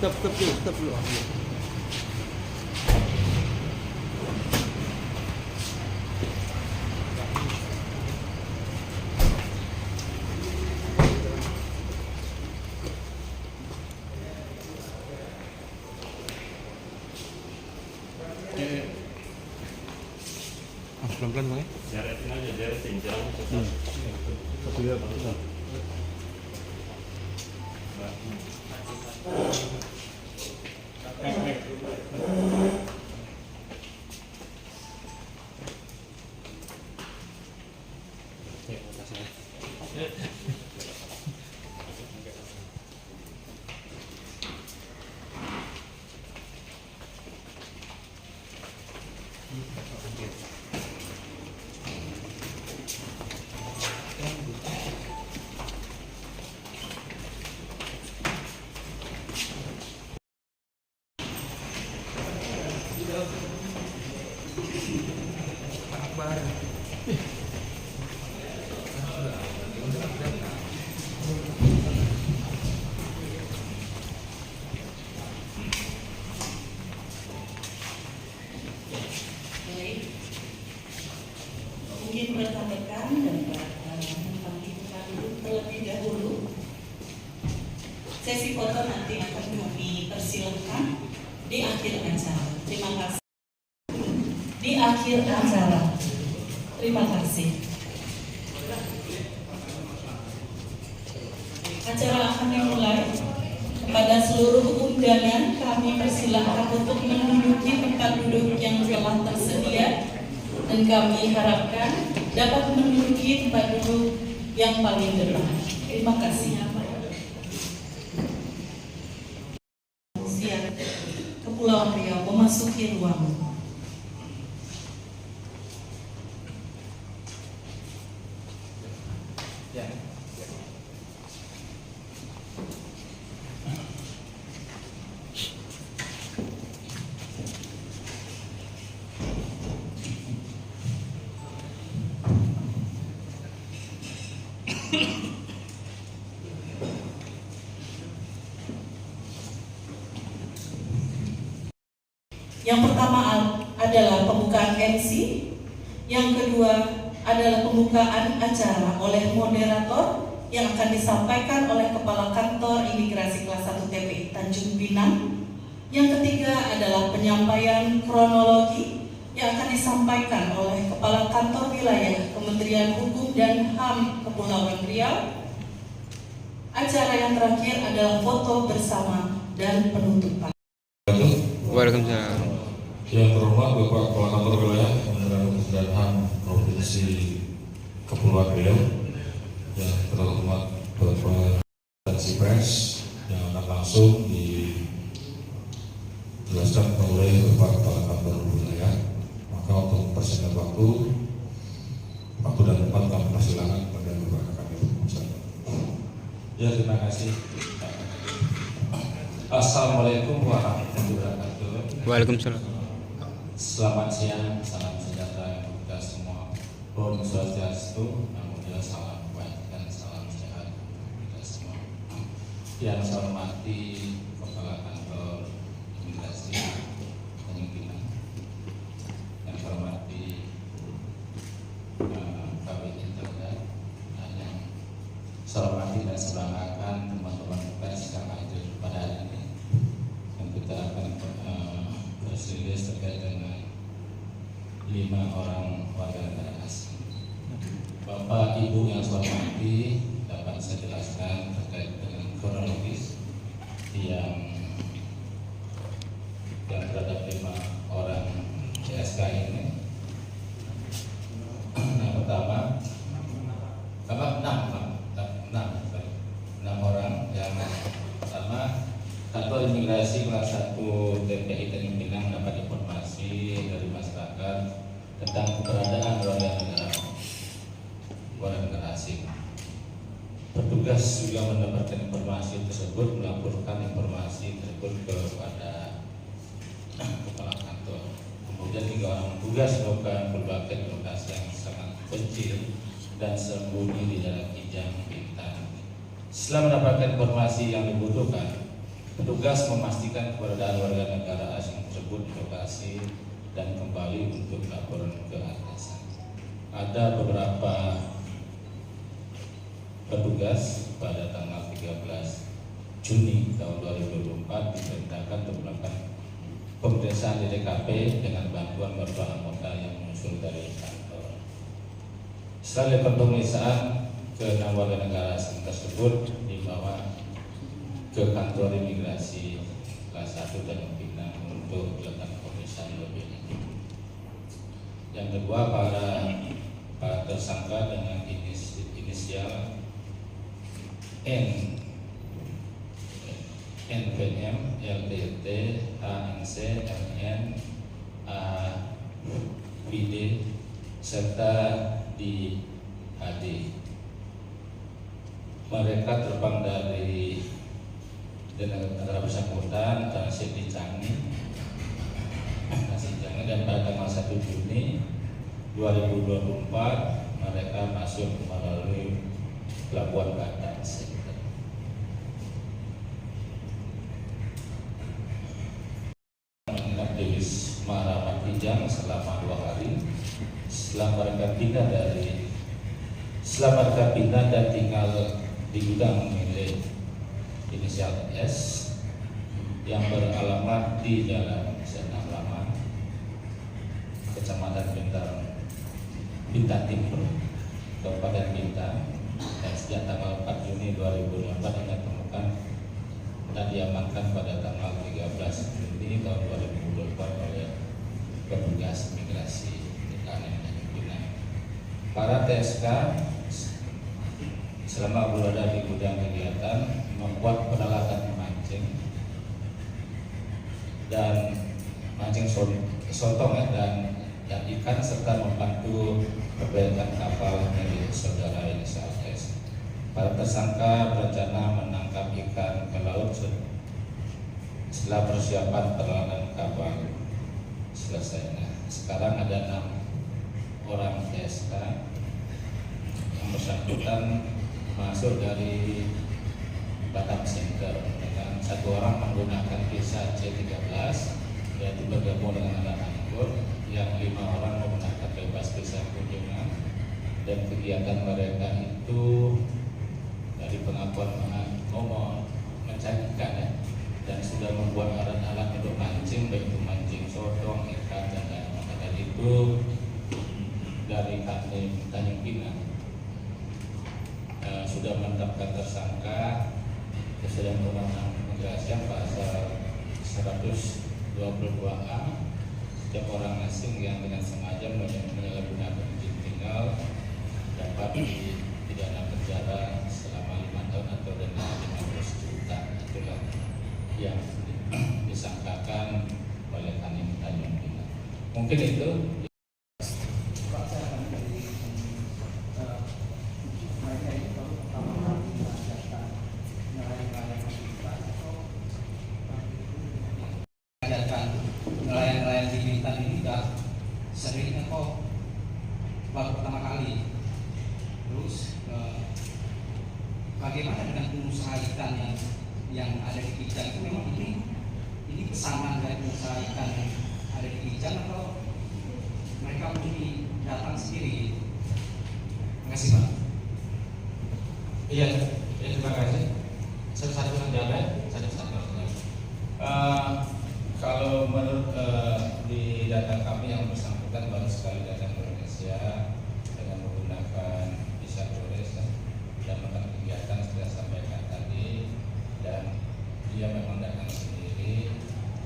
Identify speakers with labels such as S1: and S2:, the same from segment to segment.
S1: stop dulu. Pelan-pelan bang ya.
S2: Jaratin aja, jaratin jangan
S1: Satu ya pak.
S3: Mungkin rekan-rekan dan tempat duduk terlebih dahulu. Sesi foto nanti akan kami persilakan di akhir acara. Terima kasih. Di akhir acara. Terima kasih. Acara akan dimulai. Kepada seluruh undangan kami persilahkan untuk menduduki tempat duduk yang telah tersedia. Dan kami harapkan dapat menduduki tempat duduk yang paling depan. Terima kasih. Siap. Kepulauan Riau memasuki ruang. Yang pertama adalah pembukaan MC, yang kedua adalah pembukaan acara oleh moderator yang akan disampaikan oleh Kepala Kantor Imigrasi Kelas 1 TPI Tanjung Pinang. Yang ketiga adalah penyampaian kronologi yang akan disampaikan oleh Kepala Kantor Wilayah Kementerian Hukum dan HAM Kepulauan Riau. Acara yang terakhir adalah foto bersama dan penutupan.
S1: Waalaikumsalam.
S4: Yang terhormat Bapak Kepala Kantor Wilayah Kementerian Hukum dan HAM Provinsi Kepulauan Riau, yang terhormat Bapak Konferensi Pers yang akan langsung dijelaskan oleh Bapak Kepala Kantor Wilayah. Maka untuk mempersingkat waktu dan tempat kami persilakan kepada Bapak Kabit.
S5: Ya, terima kasih. Assalamualaikum warahmatullahi wabarakatuh.
S1: Waalaikumsalam.
S5: Selamat siang, salam sejahtera untuk kita semua. Om Swastiastu, Namo Buddhaya, salam kebajikan, salam sehat untuk kita semua. Yang saya hormati Kepala Kantor Imigrasi Tanjung Pinang, yang saya hormati Kabit Internet, dan yang saya hormati dan sebanggakan teman-teman pers yang hadir pada hari ini, yang kita akan berselis terkait dengan 5 orang warga negara asing. Bapak Ibu yang saya hormati, dapat saya jelaskan terkait dengan kronologis yang terhadap 5 orang CSK ini. Yang pertama, 6 orang. Yang pertama, Kantor Imigrasi Kelas 1 TPI Tanjung Pinang mendapat informasi dari masyarakat tentang keberadaan warga negara asing. Petugas juga mendapatkan informasi tersebut, melaporkan informasi tersebut kepada Kepala Kantor. Kemudian 3 orang petugas melakukan berbagai lokasi yang sangat kecil dan sembunyi di dalam kijang bintang. Setelah mendapatkan informasi yang dibutuhkan, Petugas memastikan keberadaan warga negara asing tersebut di lokasi dan kembali untuk laporan ke atasan. Ada beberapa petugas pada tanggal 13 Juni tahun 2024 diperintahkan untuk melakukan pemeriksaan di TKP dengan bantuan beberapa anggota yang muncul dari kantor. Setelah dilakukan pemeriksaan, ke-6 warga negara asing tersebut dibawa ke kantor imigrasi kelas 1 Tanjung Pinang untuk dilakukan pemeriksaan lebih lanjut. Yang kedua, para tersangka dengan inisial N, NPM, LTT, ANC, MN, BD, serta DHD. Mereka terbang dari negara bersangkutan transit di Changi, dan pada tanggal 1 Juni 2024 mereka masuk melalui Pelabuhan Batam. Menginap di Wisma Rapat Kijang selama 2 hari. Setelah mereka pindah dan tinggal di gudang milik inisial S yang beralamat di Jalan Senam Lama, Kecamatan Bintan Timur, Kabupaten Bintan, dan sejak tanggal 4 Juni 2024 ditemukan dan diamankan pada tanggal 13 Juni tahun 2024 oleh petugas imigrasi di Kanan Tanjung Pinang. Para TSK selama berada di gudang kegiatan membuat peralatan memancing dan mancing sotong dan ikan serta membantu perbaikan kapal milik saudara inisial S. Para tersangka berencana menangkap ikan ke laut setelah persiapan peralatan kapal selesai. Nah, sekarang ada 6 orang TSK yang bersangkutan masuk dari Batam Center dengan 1 orang menggunakan visa C13 yaitu bergabung dengan anak anggur, yang 5 orang menggunakan bebas visa kunjungan, dan kegiatan mereka itu dari pengakuan ngomong mencari ikan ya, dan sudah membuat alat-alat untuk mancing, baik itu mancing sotong, ikan dan lain-lain. Dan itu dari Tanjung Pinang sudah menetapkan tersangka sesuai Undang-Undang Imigrasi pasal 122A, setiap orang asing yang dengan sengaja menyalahgunakan izin tinggal dapat dipidana penjara selama 5 tahun atau denda 15 juta. Itulah yang disangkakan oleh Kanim Tanjung Pinang. Mungkin itu.
S6: Nelayan-nelayan di Bintan ini udah seringnya kok baru pertama kali. Terus bagaimana dengan pengusaha ikan yang ada di Kijang itu? Memang ini pesanan dari pengusaha ikan yang ada di Kijang atau mereka mesti datang sendiri? Terima kasih Pak.
S5: Iya, terima kasih. Satu-satu menjawab, satu-satu. Kalau menurut di data kami yang bersangkutan baru sekali datang ke Indonesia dengan menggunakan visa turis dan melakukan kegiatan sudah sampaikan tadi, dan dia memang datang sendiri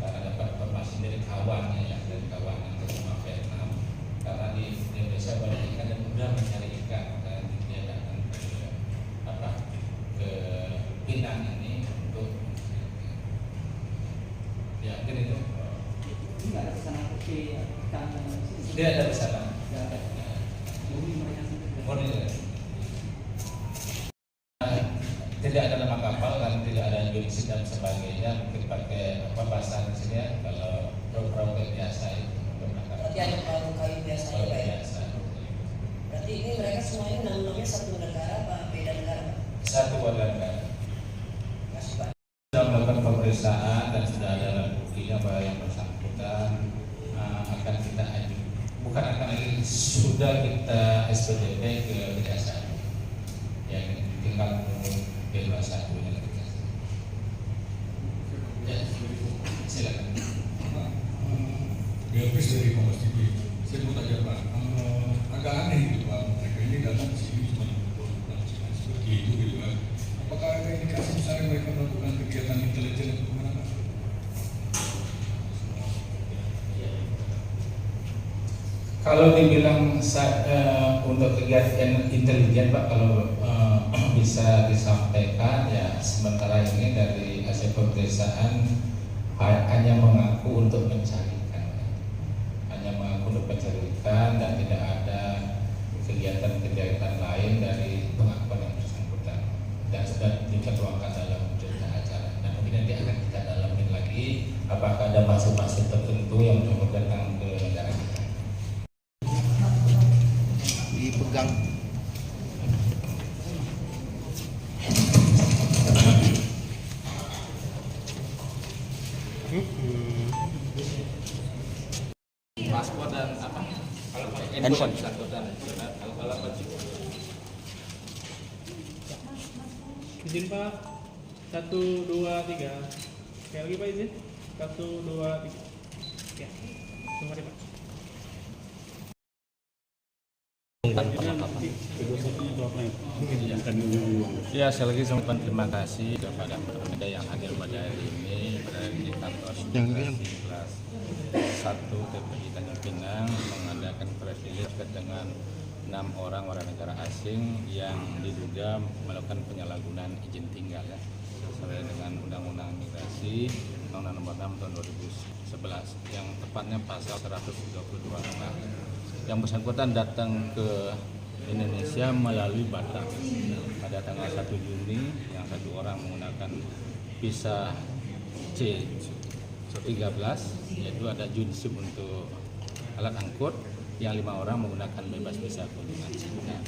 S5: karena dapat informasi dari kawannya ya, dari kawan yang bersama Vietnam, karena di Indonesia banyak ikan dan mudah mencari ikan, dan dia datang ke Pinang ini untuk ya mungkin itu.
S6: Ini nggak ada pesanan ke ikan
S5: Dia ada pesanan.
S6: Nggak ada. Murni mereka sendiri.
S5: Murni. Tidak ada nama kapal dan tidak ada jurisdiksi dan sebagainya. Mungkin pakai bahasa di sini ya, kalau perahu biasa itu.
S7: Berarti ada perahu kayu biasa ya Pak ya? Berarti ini mereka semuanya namanya satu negara apa beda negara Pak?
S5: Satu warga negara.
S7: Masih Pak.
S5: Sudah melakukan pemeriksaan dan sudah ada buktinya bahwa yang bersangkutan akan kita bukan akan lagi, sudah kita SPDP ke kejaksaan yang tinggal P21 nya kejaksaan. Ya, silakan.
S8: Diopis dari Kompas TV. Saya mau tanya Pak, agak aneh gitu Pak, mereka ini datang ke sini cuma seperti itu gitu kan. Apakah ada indikasi misalnya mereka melakukan kegiatan intelijen atau kemana Pak?
S5: Kalau dibilang untuk kegiatan intelijen Pak, kalau bisa disampaikan ya sementara ini dari hasil pemeriksaan hanya mengaku untuk mencarikan dan tidak ada kegiatan-kegiatan lain dari pengakuan yang bersangkutan dan sudah diketuakan dalam berita acara dan kemudian dia akan kita dalamin lagi apakah ada maksud-maksud tertentu yang mencoba datang ke negara kita.
S1: Dipegang.
S5: Paspor dan apa?
S1: Handphone.
S9: Izin Pak, 1, 2, 3. Sekali lagi Pak izin, 1, 2, 3. Ya, terima kasih Pak.
S5: Ya, sekali lagi saya terima kasih kepada mereka yang hadir pada hari ini berada di kantor kelas 1 TPI Tanjung Pinang mengadakan press release terkait dengan 6 orang warga negara asing yang diduga melakukan penyalahgunaan izin tinggal ya sesuai dengan Undang-Undang Migrasi Undang-Undang Nomor 6 Tahun 2011 yang tepatnya pasal 132 yang bersangkutan datang ke Indonesia melalui Batam pada tanggal 1 Juni yang satu orang menggunakan visa C13 yaitu ada junsub untuk alat angkut yang 5 orang menggunakan bebas visa kunjungan singkat.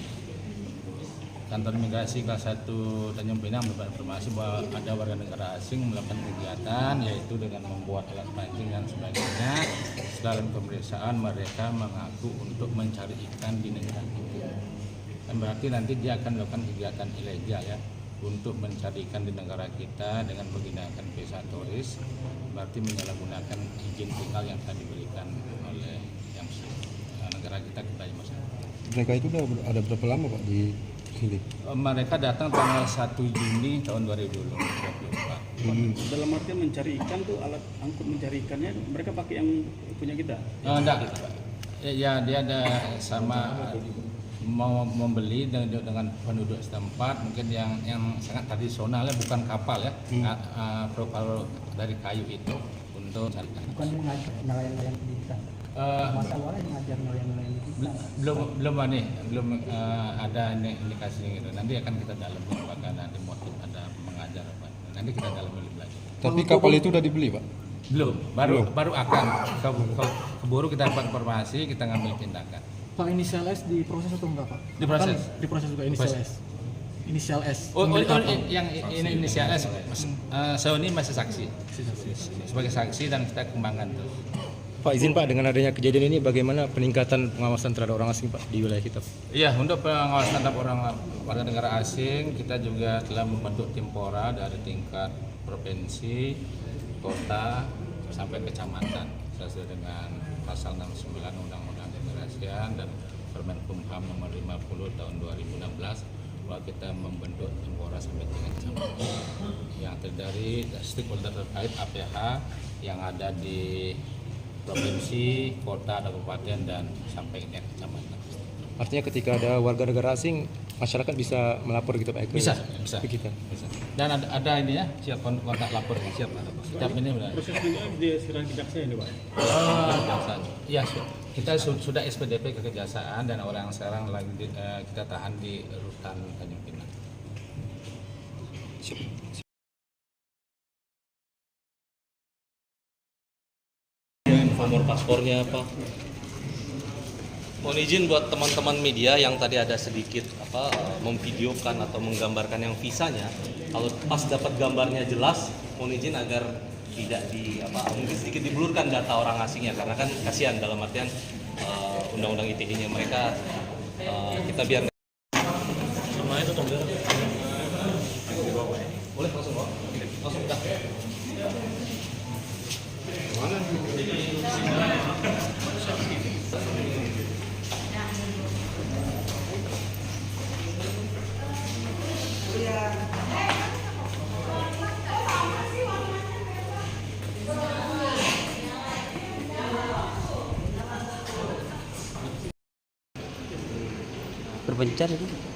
S5: Kantor Imigrasi kelas 1 Tanjung Pinang mendapat informasi bahwa ada warga negara asing melakukan kegiatan yaitu dengan membuat alat pancing dan sebagainya. Dalam pemeriksaan mereka mengaku untuk mencari ikan di negara itu. Dan berarti nanti dia akan melakukan kegiatan ilegal ya untuk mencari ikan di negara kita dengan menggunakan visa turis, berarti menyalahgunakan izin tinggal yang telah diberikan oleh yang negara kita kepada masyarakat.
S1: Mereka itu udah ada berapa lama Pak di sini?
S5: Mereka datang tanggal 1 Juni tahun 2024.
S9: Dalam artian mencari ikan tuh alat angkut mencari ikannya mereka pakai yang punya kita?
S5: Enggak, ya dia ada sama mau membeli dengan penduduk setempat mungkin yang sangat tradisional ya, bukan kapal ya, profil dari kayu itu untuk cari ikan.
S6: Bukan mengajar nelayan-nelayan pendidikan. Masa awalnya mengajar nelayan-nelayan pendidikan.
S5: Belum ada indikasi gitu. Nanti akan kita dalam apakah ada motif ada mengajar apa. Nanti kita dalam lebih lanjut.
S1: Tapi kapal itu udah dibeli Pak?
S5: Belum, baru akan keburu kita dapat informasi, kita ngambil tindakan.
S10: Pak, inisial S diproses atau enggak Pak?
S5: Diproses.
S10: Kan diproses juga inisial S. Inisial S.
S5: Yang ini inisial S. Saya ini masih saksi. Sebagai saksi dan kita kembangkan terus.
S11: Pak, izin Pak, dengan adanya kejadian ini bagaimana peningkatan pengawasan terhadap orang asing Pak di wilayah kita?
S5: Iya, untuk pengawasan terhadap warga negara asing kita juga telah membentuk tim PORA dari tingkat provinsi, kota sampai kecamatan sesuai dengan pasal 69 Undang-Undang Keimigrasian dan Permen Kumham nomor 50 tahun 2016 bahwa kita membentuk tim PORA sampai tingkat kecamatan yang terdiri dari stakeholder terkait APH yang ada di provinsi, kota, kabupaten dan sampai tingkat kecamatan.
S11: Artinya ketika ada warga negara asing, masyarakat bisa melapor gitu Pak?
S5: Bisa.
S11: Ke kita.
S5: Bisa. Dan ada ini ya, siap kontak lapor, siap. Setiap ini sudah.
S9: Prosesnya diserahkan kejaksaan ini Pak?
S5: Kejaksaan. Iya, kita sudah SPDP ke kejaksaan dan orang yang sekarang lagi kita tahan di rutan Tanjung Pinang.
S12: Nomor paspornya apa? Mohon izin buat teman-teman media yang tadi ada sedikit memvideokan atau menggambarkan yang visanya. Kalau pas dapat gambarnya jelas, mohon izin agar tidak mungkin sedikit diblurkan data orang asingnya, karena kan kasihan dalam artian undang-undang ITE-nya mereka kita biar semuanya itu tombol boleh langsung bawa langsung dah
S13: berpencar itu